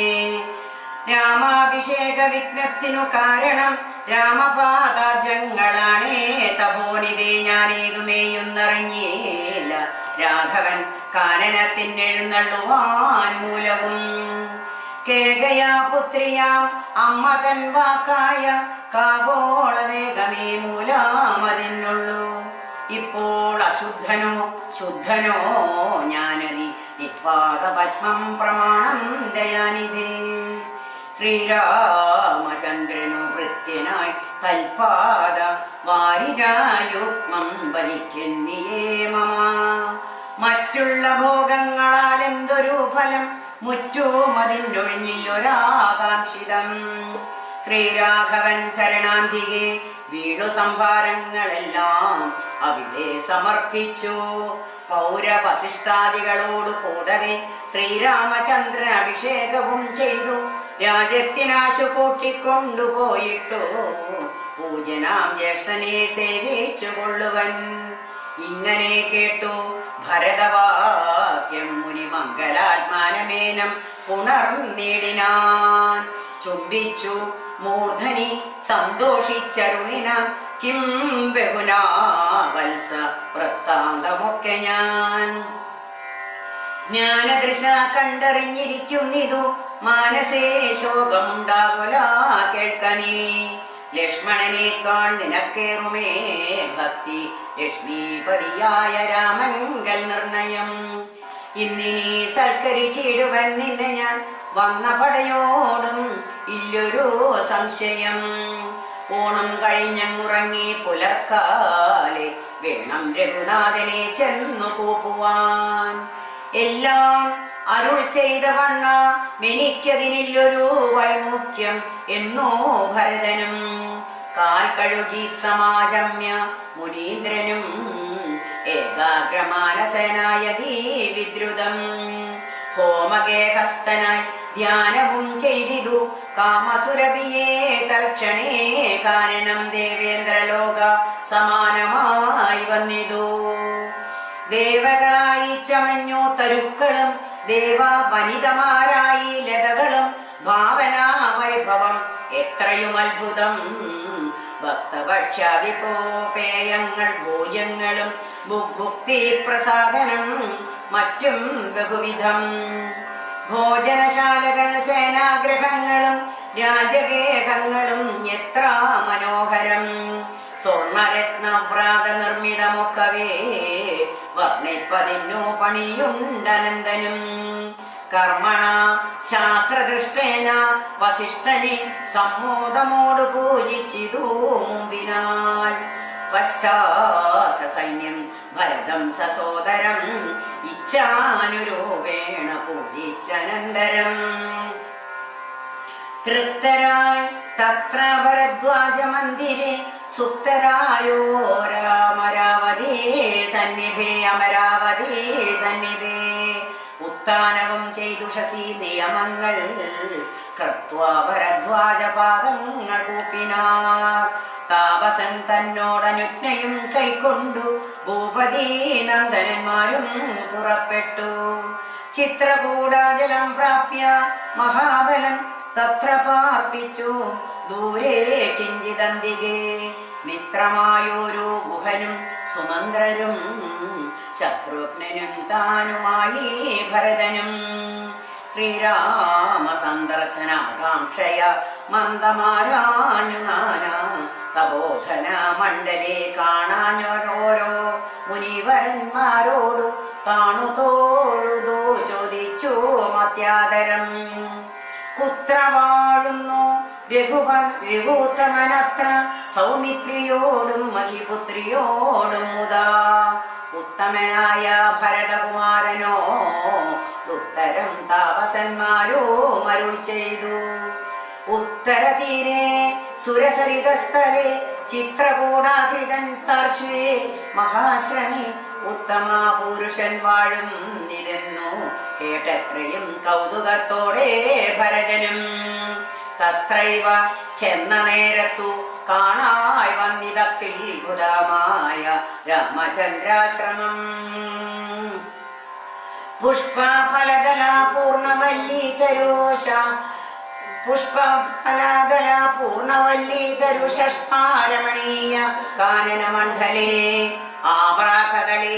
രാമാഭിഷേക വിഘ്നത്തിനു കാരണം രാമപാദാഭ്യങ്ങളാണേ തപോനിതേ ഞാനേതുമേയൊന്നറിഞ്ഞില്ല. രാഘവൻ കാനനത്തിനെഴുന്നള്ളുവാൻ മൂലവും കേകയാ പുത്രിയാം അമ്മ തൻ വാക്കായ കാവോള വേഗമേ മൂലാമതിനുള്ളൂ. ഇപ്പോൾ അശുദ്ധനോ ശുദ്ധനോ ഞാനതി നിപാത പത്മം പ്രമാണം ദയാനിധേ. ശ്രീരാമചന്ദ്രനു ഭൃത്യനായി തൽപാദ വാരിജായുഗ്മം വലിക്കുന്നിയേ മമ. മറ്റുള്ള ഭോഗങ്ങളാൽ എന്തൊരു ഫലം മുറ്റുമതിൻ്റൊഴിഞ്ഞില്ലൊരാകാംക്ഷിതം. ശ്രീരാഘവൻ ശരണാന്തികെ വീണു സംഭാരങ്ങളെല്ലാം അവിടെ സമർപ്പിച്ചു. പൗരവശിഷ്ടാദികളോട് കൂടവേ ശ്രീരാമചന്ദ്രൻ അഭിഷേകവും ചെയ്തു. രാജ്യത്തിനാശു കൂട്ടിക്കൊണ്ടുപോയിട്ടു പൂജനാം ജ്യേഷ്ഠനെ സേവിച്ചു കൊള്ളുവൻ. ഇങ്ങനെ കേട്ടു ഭരതവാക്യം മുനി മംഗലാത്മാനമേനം പുണർന്നിടിനാൻ. ചുംബിച്ചു മൂർധനി സന്തോഷിച്ചരുണിനാൻ കിം ബഹുനാ വത്സ വൃത്താന്തമൊക്കെ ഞാൻ ജ്ഞാനദൃശ കണ്ടറിഞ്ഞിരിക്കുന്നിതു മാനസേ ശോകമുണ്ടാകുല കേൾക്കനീ ലക്ഷ്മണനേക്കാൾ നിനക്കേറുമേ ഭക്തി ലക്ഷ്മീപതിയായ രാമങ്കൽ നിർണയം ഇന്നിനി സൽക്കരിച്ചിടുവൻ നിന്നെ ഞാൻ വന്ന പടയോടും ഇല്ലൊരു സംശയം ഓണം കഴിഞ്ഞങ്ങുറങ്ങി പുലർക്കാലെ വേണം രഘുനാഥനെ ചെന്നു കൂപ്പുവാൻ എല്ലാം അരുൾ ചെയ്ത വണ്ണ മെനിക്കതിനില്ലൊരു വൈമുഖ്യം എന്നോ ഭരതനും കാൽ കഴുകി സമാജമ്യ മുനീന്ദ്രനും ഏകാഗ്രമാനസനായ വിദ്രുതം ഹോമഗേഹസ്ഥനായി ധ്യാനവും ചെയ്തിതു കാമസുരഭിയെ തൽക്ഷണേ കാനനം ദേവേന്ദ്രലോക സമാനമായി വന്നിതു ദേവകളായി ചമഞ്ഞു തരുക്കളും ദേവ വനിതമാരായി ലതകളും ഭാവനാ വൈഭവം എത്രയും അത്ഭുതം ഭക്തഭക്ഷ്യാദിപോപേയങ്ങൾ ഭോജ്യങ്ങളും ഭുക്തി പ്രസാദനം മറ്റും ബഹുവിധം ഭോജനശാലകൾ സേനാഗ്രഹങ്ങളും രാജഗേഹങ്ങളും എത്ര മനോഹരം സ്വർണരത്നവ്രാത നിർമ്മിതമൊക്കവേ വർണ്ണിപ്പതിന്നു പണിയുണ്ടനന്ദനും കർമ്മണ ശാസ്ത്രദൃഷ്ടേന വസിഷ്ഠനെ സമ്മോദമോട് പൂജിച്ചിതു മുമ്പിനാൽ പശ്ചാസ സൈന്യം ഭരതം സസോദരം ഇച്ഛാനുരൂപേണ പൂജിച്ചനന്തരം തൃപ്തരായി തത്ര ഭരദ്വാജ മന്ദിരെ സുപ്തരായോ രാമരാവതീ സന്നിധേ അമരാവതീ സന്നിധേ ഉത്ഥാനവും ചെയ്തുഷസി നിയമങ്ങൾ കൃത്വാ ഭരദ്വാജ പാദങ്ങൾ കൂപ്പിനാർ താപസൻ തന്നോടനുജ്ഞയും കൈക്കൊണ്ടു ഭൂപതി നന്ദനന്മാരും പുറപ്പെട്ടു ചിത്രകൂടാജലം പ്രാപ്യ മഹാബലം തത്ര പാർപ്പിച്ചു ദൂരെ കിഞ്ചിതന്തികെ മിത്രമായൊരു ഗുഹനും സുമന്ത്രരും ശത്രുഘ്നനും താനുമായി ഭരതനും ശ്രീരാമ സന്ദർശനാകാംക്ഷയ മന്ദമാരാഞ്ഞു നാനാ തപോധന മണ്ഡലേ കാണാഞ്ഞോരോരോ മുനിവരന്മാരോടു കാണുതോഴുതോ ചോദിച്ചു മത്യാദരം കുത്ര വാഴുന്നു രഘുത്തമനത്ര സൗമിത്രിയോടും മഹിപുത്രിയോടും മുതാ ഉത്തമനായ ഭരതകുമാരനോ ഉത്തരം താപസന്മാരോ മരുൾ ചെയ്തു ഉത്തരതീരെ സുരസരിതസ്ഥലെ ചിത്രകൂടാകൃതൻ പാർശ്വേ മഹാശ്രമി ഉത്തമ പുരുഷൻ വാഴും നിരന്നു കേട്ടത്രയും കൗതുകത്തോടെ ഭരതനും തത്രൈവ ചെന്ന നേരത്തു കാണായി വന്നിതത്ഭുതമായ രാമചന്ദ്രാശ്രമം പുഷ്പഫലദല പൂർണവല്ലീതരോഷ പുഷ്പഫലദല പൂർണവല്ലീതരുഷഷ്പാരമണീയ കാനനമണ്ഡലേ ആമ്രാകദളേ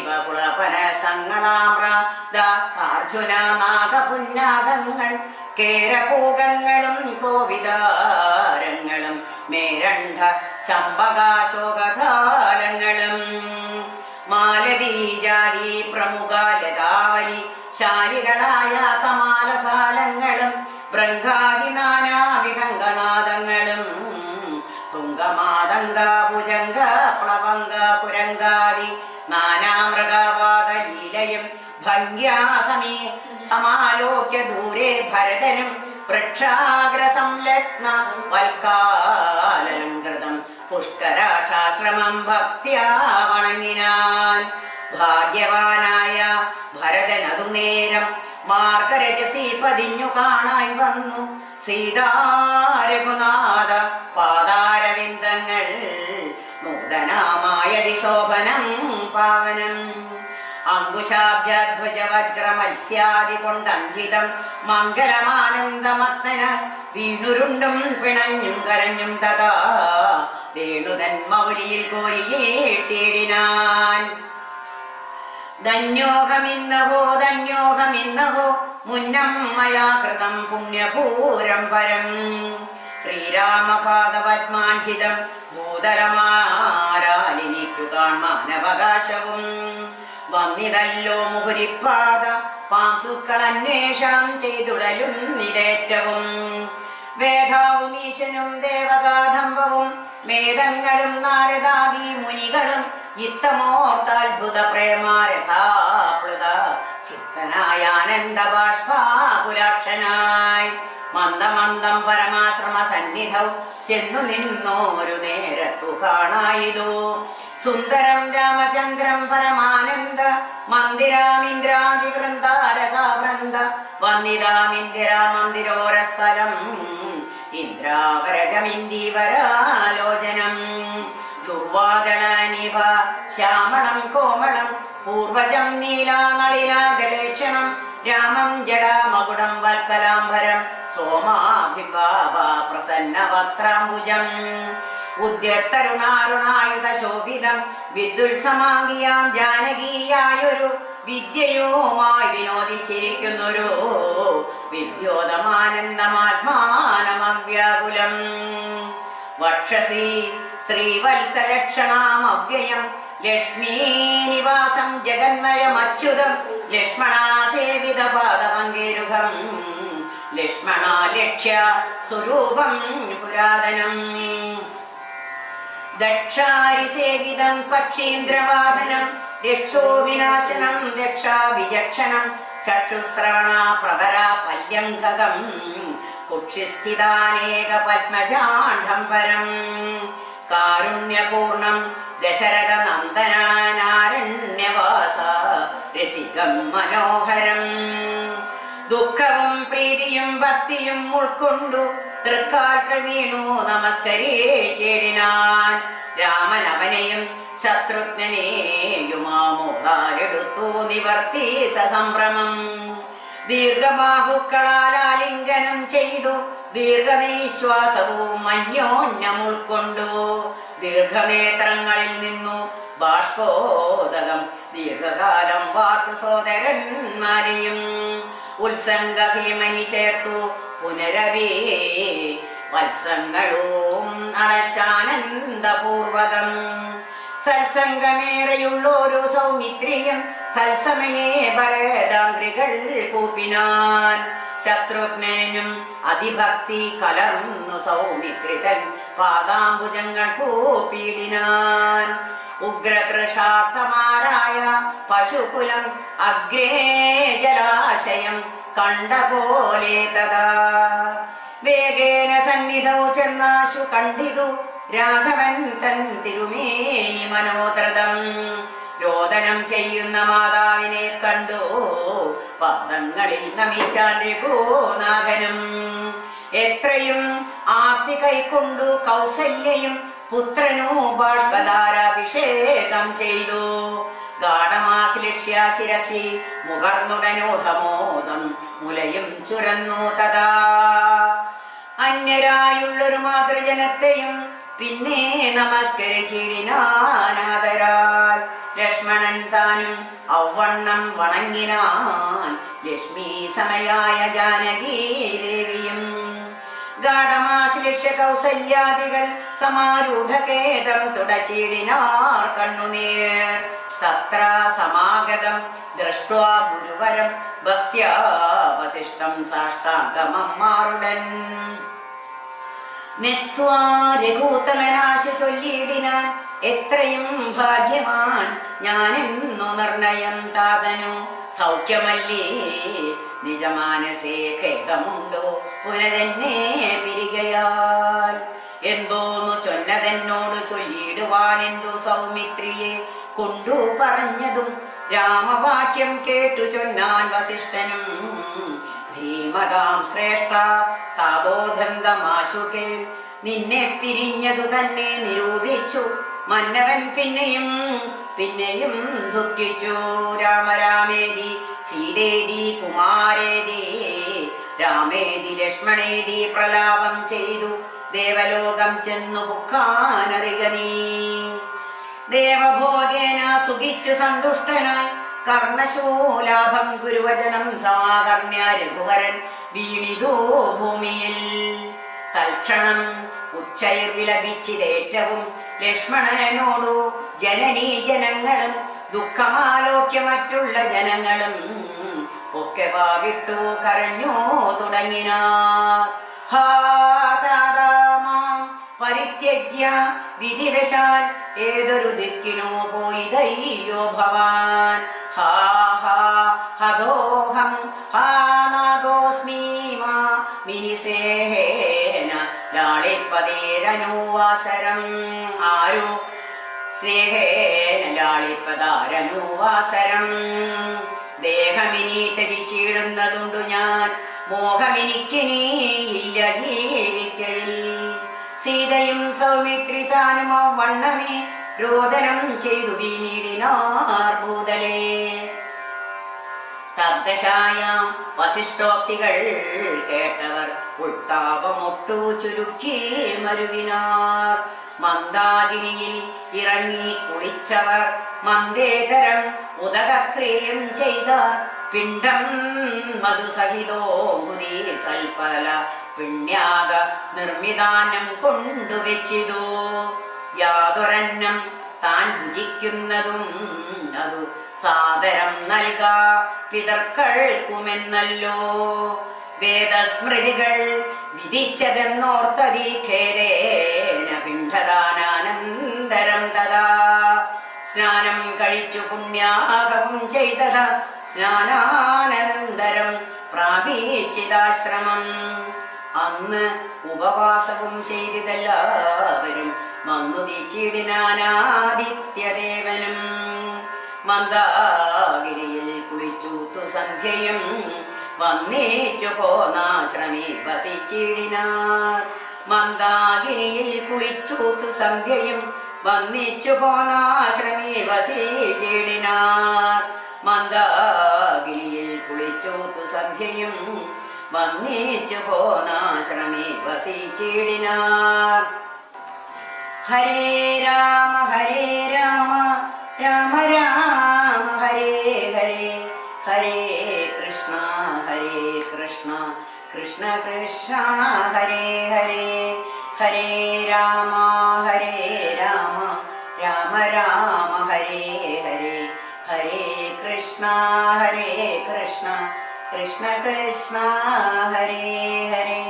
ബഹുളഫല സങ്ങളാമ്രാർജുന നാഗപുന്നാഗങ്ങൾ കേരപൂകങ്ങളും കോവിതാരങ്ങളും മേരണ്ഠ ചമ്പകാശോകകാലങ്ങളും മാലതീ ജാതി പ്രമുഖ ലതാവലി ശാലികളായ കമാലസാലങ്ങളും ബൃങ്കാദി നാനാവിഹംഗനാദങ്ങളും തുങ്കമാതങ്ക ഭുജംഗ പ്ലവംഗ പുരങ്കാദി നാനാമൃഗവാദ ലീലയും ഭംഗ്യാസമീ സമാലോക്യ ദൂരെ ഭരതനും വൃക്ഷാഗ്രസംലഗ്ന വൽക്കാലലംകൃതം പുഷ്കരാക്ഷാശ്രമം ഭക്ത്യാ വണങ്ങിനാൻ ഭാഗ്യവാനായ ഭരതൻ അതു നേരം മാർഗരജസി പതിഞ്ഞു കാണായി വന്നു സീതാരഘുനാഥ പാദാരവിന്ദങ്ങൾ നൂതനമായതി ശോഭനം പാവനം അങ്കുശാബ്ജധ്വജ വജ്ര മത്സ്യാദി കൊണ്ടങ്കിതം മംഗളമാനന്ദമത്തന വീണുരുണ്ടും പിണഞ്ഞും കരഞ്ഞും തഥാ രേണുതൻ മൗലിയിൽ കോരിയേട്ടിടിനാൻ. ധന്യോഹമിന്നഹോ മുന്നം മയാ കൃതം പുണ്യപൂരം പരം. ശ്രീരാമപാദപത്മാഞ്ചിതം ഭൂതലമാരാലിനിക്കു കാൺമാനവകാശവും വന്നിതല്ലോ മുഹുരിപ്പാദ പാംസുക്കളന്വേഷണം ചെയ്തുടലുന്നിടേറ്റവും. വേദാവും ഈശനും ദേവകാദംബവും വേദങ്ങളും നാരദാദി മുനികളും ഇത്തമോർത്താത്ഭുത പ്രേമാരസാപ്ലുത ചിത്തനായ ആനന്ദ ബാഷ്പാകുലാക്ഷനായി മന്ദമന്ദം പരമാശ്രമ സന്നിധൗ ചെന്നു നിന്നോരു നേരത്തു കാണായിതു. സുന്ദരം രാമചന്ദ്രം പരമാനന്ദ മന്ദിരാമിന്ദ്രാദി വൃന്ദാരകാവൃന്ദ വന്ദിതാമിന്ദിരാ മന്ദിരോരസ്ഥലം ഇന്ദ്രാവരജമിന്ദീവരാലോചനം. ദുർവാദളനിഭ ശ്യാമളം കോമളം പൂർവജം നീലാനളിനാദലേക്ഷണം രാമം ജടാമകുടം വൽക്കലാംബരം സോമാഭിഭാവ പ്രസന്ന വസ്ത്രാംബുജം. ഉദ്യത്തരുണാരുണായുധ ശോഭിതം വിദ്യുത്സമാംഗിയാം ജാനകീയായൊരു വിദ്യയുമായി വിനോദിച്ചിരിക്കുന്നൊരു വിദ്യോതമാനന്ദമാത്മാനമവ്യാകുലം. വക്ഷസി ശ്രീവത്സലക്ഷണാമവ്യയം ലക്ഷ്മീനിവാസം ജഗന്മയമച്യുതം ലക്ഷ്മണാസേവിത പാദമങ്കേരുഹം ലക്ഷ്മണാലക്ഷ്യ സ്വരൂപം പുരാതനം. ദക്ഷാരിസേവിതം പക്ഷീന്ദ്രവാഹനം രക്ഷോ വിനാശനം രക്ഷാവിചക്ഷണം ചക്ഷുസ്രവണ പ്രതര പല്യംഘകം കുക്ഷിസ്ഥിതാനേക പത്മജാണ്ഡം പരം. കാരുണ്യപൂർണം ദശരഥ നന്ദനാരണ്യവാസ രസികം മനോഹരം. ദുഃഖവും പ്രീതിയും ഭക്തിയും ഉൾക്കൊണ്ടു തൃക്കാൽക്കൾ വീണു നമസ്കരിച്ചിടിനാൻ. രാമൻ അവനെയും ശത്രുഘ്നെയുമാമോദാരെടുത്തു നിവർത്തി സസംഭ്രമം. ദീർഘബാഹുക്കളാൽ ആലിംഗനം ചെയ്തു ദീർഘനിശ്വാസവും അന്യോന്യം ഉൾക്കൊണ്ടു. ദീർഘനേത്രങ്ങളിൽ നിന്നു ബാഷ്പോദകം ദീർഘകാലം വാർത്തു സോദരന്മാരെയും ഉത്സംഗസീമനി ചേർത്തു പുനരവി വത്സങ്ങളും അണച്ചാനന്ദപൂർവകം. സത്സംഗമേറെയുള്ളൊരു സൗമിത്രിയും തത്സമയെ ഭരതാംഗ്രികൾ കൂപ്പിനാൻ. ശത്രുഘ്നും അതിഭക്തി കലർന്നു സൗമിത്രിതൻ പാദാംബുജങ്ങൾ കൂപ്പിടിനാൻ. ഉഗ്രതൃഷാർത്ഥമാരായ പശുകുലം അഗ്രേ ജലാശയം കണ്ട പോലെ തഥാ വേഗേന സന്നിധൗ ചെന്നാശു കണ്ടിതു രാഘവൻ തൻ തിരുമേനി മനോദ്രതം. രോദനം ചെയ്യുന്ന മാതാവിനെ കണ്ടു പാദങ്ങളിൽ നമിച്ചാൻ രഘുനാഥനും. എത്രയും ആർത്തി കൈക്കൊണ്ടു കൗസല്യയും പുത്രനു ബാഷ്പധാരാഭിഷേകം ചെയ്തു. ഗാഠമാശ്ലിഷ്യ ശിരസി മുകർന്നുടനൂഢമോദം മുലയും ചുരന്നു തഥാ. അന്യരായുള്ളൊരു മാതൃജനത്തെയും പിന്നെ നമസ്കരിച്ചിടിനാനാദരാൽ. ലക്ഷ്മണൻ താനും ഔവണ്ണം വണങ്ങിനാൻ ലക്ഷ്മീ സമയായ ജാനകീ ദേവിയും. ഗാഠമാശ്ലിഷ്യ കൗസല്യാദികൾ സമാരൂഢഖേദം തുടച്ചിടിനാർ കണ്ണുനീർ. തത്ര സമാഗതം ദൃഷ്ട്വാ ഗുരുവരം ഭക്ത്യാ വസിഷ്ഠം സാഷ്ടാംഗമമ്മാറുടൻ. നെത്വാ രഘൂത്തമനാശി ചൊല്ലിയിടിനാൻ എത്രയും ഭാഗ്യവാൻ ഞാനെന്നു നിർണയം താതനു. സൗഖ്യമല്ലേ നിജമാനസേ ഖേദമുണ്ടോ പുനരെന്നെ പിരികയാൽ. എന്തോന്നു ചൊന്നതെന്നോട് ചൊല്ലിയിടുവാനെന്തു സൗമിത്രിയെ കൊണ്ടു പറഞ്ഞതും രാമവാക്യം കേട്ടു ചൊന്നാൻ വസിഷ്ഠനും. ധീമതാം ശ്രേഷ്ഠ താതോധന്തമാശുകേ നിന്നെ പിരിഞ്ഞതു തന്നെ നിരൂപിച്ചു മന്നവൻ പിന്നെയും പിന്നെയും ദുഃഖിച്ചു. രാമരാമേതി സീതേതി കുമാരേതി രാമേതി ലക്ഷ്മണേതി പ്രലാപം ചെയ്തു ദേവലോകം ചെന്നു പുക്കാനറിക നീ. ദേവഭോഗേന സുഖിച്ചു സന്തുഷ്ടനായി കർണശൂലാഭം ഗുരുവചനം സാകർണ്യ രഘുവരൻ വീണിതോ ഭൂമിയിൽ. തൽക്ഷണം ഉച്ചയിൽ വിലപിച്ചിതേറ്റവും ലക്ഷ്മണനോടു ജനനീ ജനങ്ങളും ദുഃഖമാലോക്യ മറ്റുള്ള ജനങ്ങളും ഒക്കെ വാവിട്ടു കരഞ്ഞു തുടങ്ങിനാർ. പരിത്യജ്യ വിധിവശാൽ ഏതൊരു ദിക്കിനോ പോയിതയ്യോ ഭവാൻ. ഹദോഹം ഹാനാദോസ്മി മാ മിനിസേന ലാളിപ്പതേരനുവാസരം. ആരോ സ്നേഹേന ലാളിപ്പതാരനുവാസരം. ദേഹമിനി ത്യജിച്ചിടുന്നതുണ്ടു ഞാൻ, മോഹമിനിക്കിനി ഇല്ല ജീവിക്കലിൽ. സീതയും സൗമിത്രി താനും വണ്ണമേ രോദനം ചെയ്തു വീണിടിനാർ ഭൂതലേ. തദ്ദശായാം വസിഷ്ഠോക്തികൾ കേട്ടവർ ഉൾത്താപമൊട്ടു ചുരുക്കി മരുവിനാർ. മന്ദാകിനിയിൽ ഇറങ്ങി കുളിച്ചവർ മന്ദേതരം ഉദകക്രിയം ചെയ്ത പിണ്ഡം മധുസഹിതോമുദി സൽഫല പുണ്യാക നിർമ്മിതാനം കൊണ്ടുവച്ചിതു. യാതൊരന്നം താൻ ഭുജിക്കുന്നതും അതു സാദരം നൽകാ പിതർക്കൾക്കുമെന്നല്ലോ വേദസ്മൃതികൾ വിധിച്ചതെന്നോർത്തതി ഖേദേന പിണ്ഡദാനാനന്തരം തഥാ. സ്നാനം കഴിച്ചു പുണ്യാഹവും ചെയ്തത സ്നാനാനന്തരം പ്രാപിച്ചിതാശ്രമം. അന്ന് ഉപവാസവും ചെയ്തതെല്ലാവരും മന്നുതിച്ചിടിനാനാദിത്യദേവനും. മന്ദാഗിരിയിൽ കുളിച്ചൂത്തു സന്ധ്യയും വന്നേച്ചു പോന്നാശ്രമി വസിച്ചിടിനാർ. മന്ദാഗിരിയിൽ കുളിച്ചൂത്തു സന്ധ്യയും വന്നിച്ചു പോന്നാശ്രമി വസിച്ചിടിനാർ. മന്ദാഗിരിയിൽ കുളിച്ചൂത്തു സന്ധ്യയും വന്നിച്ചു പോന്നാശ്രമി വസിച്ചിടിനാർ. ഹരേ രാമ രാമ രാമ ഹരേ ഹരേ, ഹരേ കൃഷ്ണ കൃഷ്ണ കൃഷ്ണ ഹരേ ഹരേ. ഹരേ രാമ രാമ രാമ ഹരേ ഹരേ, ഹരേ കൃഷ്ണ കൃഷ്ണ കൃഷ്ണ ഹരേ ഹരേ.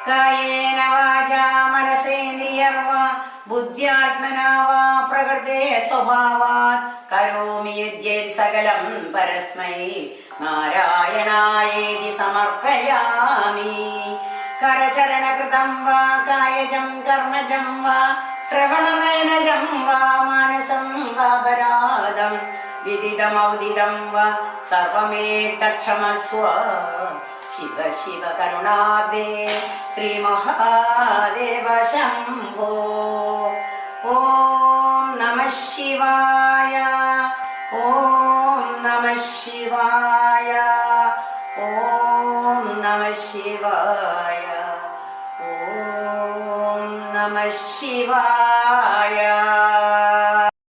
കായേന വാചാ മനസേന്ദ്രിയർവാ ബുദ്ധ്യാത്മനാ വാ പ്രകൃതേ സ്വഭാവാത് കരോമി യദ്യേത് സകലം പരസ്മൈ നാരായണായേതി സമർപ്പയാമി. കരചരണകൃതം വാ കായജം കർമ്മജം വാ ശ്രവണനയനജം വാ മാനസം വാപരാധം വിദിതമൗദിതം വാ സർവമേതക്ഷമസ്വ. ശിവ ശിവ കരുണാബ്ദേ ശ്രീമഹാദേവ ശംഭോ. ഓം നമഃ ശിവായ, ഓം നമഃ ശിവായ, ഓം നമഃ ശിവായ, ഓം നമഃ ശിവായ.